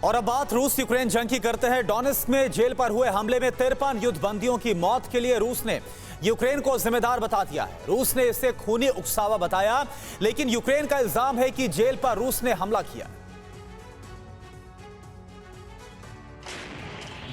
और अब बात रूस यूक्रेन जंग की करते हैं। डोनेत्स्क में जेल पर हुए हमले में 53 युद्धबंदियों की मौत के लिए रूस ने यूक्रेन को जिम्मेदार बता दिया है। रूस ने इसे खूनी उकसावा बताया, लेकिन यूक्रेन का इल्जाम है कि जेल पर रूस ने हमला किया।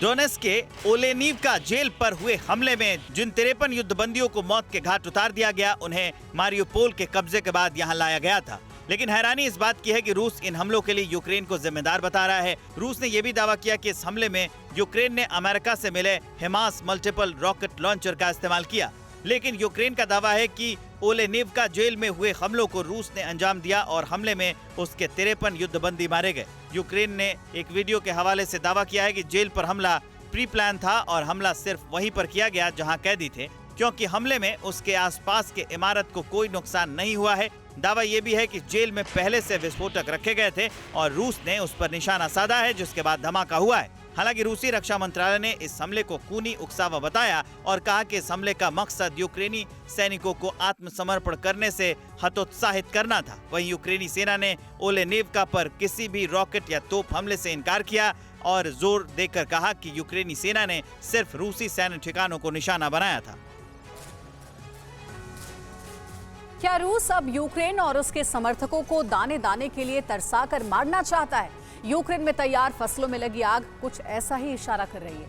डोनेत्स्क के ओलेनिवका जेल पर हुए हमले में जिन 53 युद्धबंदियों को मौत के घाट उतार दिया गया, उन्हें मारियोपोल के कब्जे के बाद यहां लाया गया था। लेकिन हैरानी इस बात की है कि रूस इन हमलों के लिए यूक्रेन को जिम्मेदार बता रहा है। रूस ने यह भी दावा किया कि इस हमले में यूक्रेन ने अमेरिका से मिले हिमास मल्टीपल रॉकेट लॉन्चर का इस्तेमाल किया। लेकिन यूक्रेन का दावा है कि ओलेनिवका जेल में हुए हमलों को रूस ने अंजाम दिया और हमले में उसके 53 युद्धबंदी मारे गए। यूक्रेन ने एक वीडियो के हवाले से दावा किया है कि जेल पर हमला प्री प्लान था और हमला सिर्फ वहीं पर किया गया जहां कैदी थे, क्योंकि हमले में उसके आसपास के इमारत को कोई नुकसान नहीं हुआ है। दावा यह भी है कि जेल में पहले से विस्फोटक रखे गए थे और रूस ने उस पर निशाना साधा है, जिसके बाद धमाका हुआ है। हालांकि रूसी रक्षा मंत्रालय ने इस हमले को खूनी उकसावा बताया और कहा कि इस हमले का मकसद यूक्रेनी सैनिकों को आत्मसमर्पण करने से हतोत्साहित करना था। वहीं यूक्रेनी सेना ने ओलेनिवका पर किसी भी रॉकेट या तोप हमले से इनकार किया और जोर देकर कहा कि यूक्रेनी सेना ने सिर्फ रूसी सैन्य ठिकानों को निशाना बनाया था। क्या रूस अब यूक्रेन और उसके समर्थकों को दाने दाने के लिए तरसा कर मारना चाहता है? यूक्रेन में तैयार फसलों में लगी आग कुछ ऐसा ही इशारा कर रही है।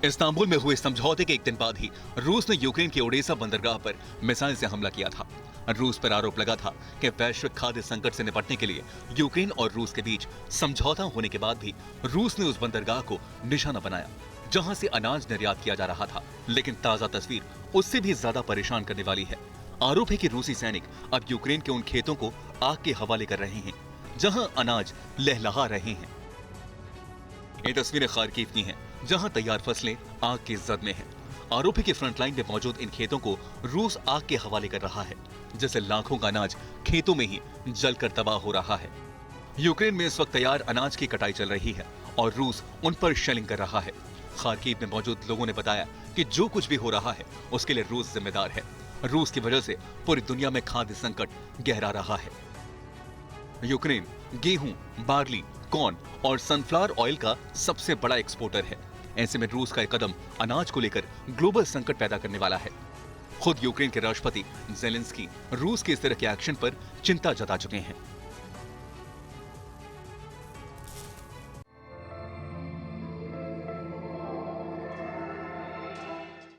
इस्तांबुल में हुए समझौते के एक दिन बाद ही रूस ने यूक्रेन के ओडेसा बंदरगाह पर मिसाइल से हमला किया था। रूस पर आरोप लगा था कि वैश्विक खाद्य संकट से निपटने के लिए यूक्रेन और रूस के बीच समझौता होने के बाद भी रूस ने उस बंदरगाह को निशाना बनाया जहां से अनाज निर्यात किया जा रहा था। लेकिन ताजा तस्वीर उससे भी ज्यादा परेशान करने वाली है। आरोप है कि रूसी सैनिक अब यूक्रेन के उन खेतों को आग के हवाले कर रहे हैं जहां अनाज लहलहा रहे हैं। ये तस्वीरें खार्किव की हैं, जहां तैयार फसलें आग की जद में हैं। आरोप है कि फ्रंटलाइन में मौजूद इन खेतों को रूस आग के हवाले कर रहा है, जिससे लाखों का अनाज खेतों में ही जलकर तबाह हो रहा है। यूक्रेन में इस वक्त तैयार अनाज की कटाई चल रही है और रूस उन पर शेलिंग कर रहा है। खार्किव में मौजूद लोगों ने बताया कि जो कुछ भी हो रहा है उसके लिए रूस जिम्मेदार है। रूस की वजह से पूरी दुनिया में खाद्य संकट गहरा रहा है। यूक्रेन गेहूं, बार्ली, कॉर्न और सनफ्लावर ऑयल का सबसे बड़ा एक्सपोर्टर है। ऐसे में रूस का एक कदम अनाज को लेकर ग्लोबल संकट पैदा करने वाला है। खुद यूक्रेन के राष्ट्रपति ज़ेलेंस्की रूस के इस तरह के एक्शन पर चिंता जता चुके हैं।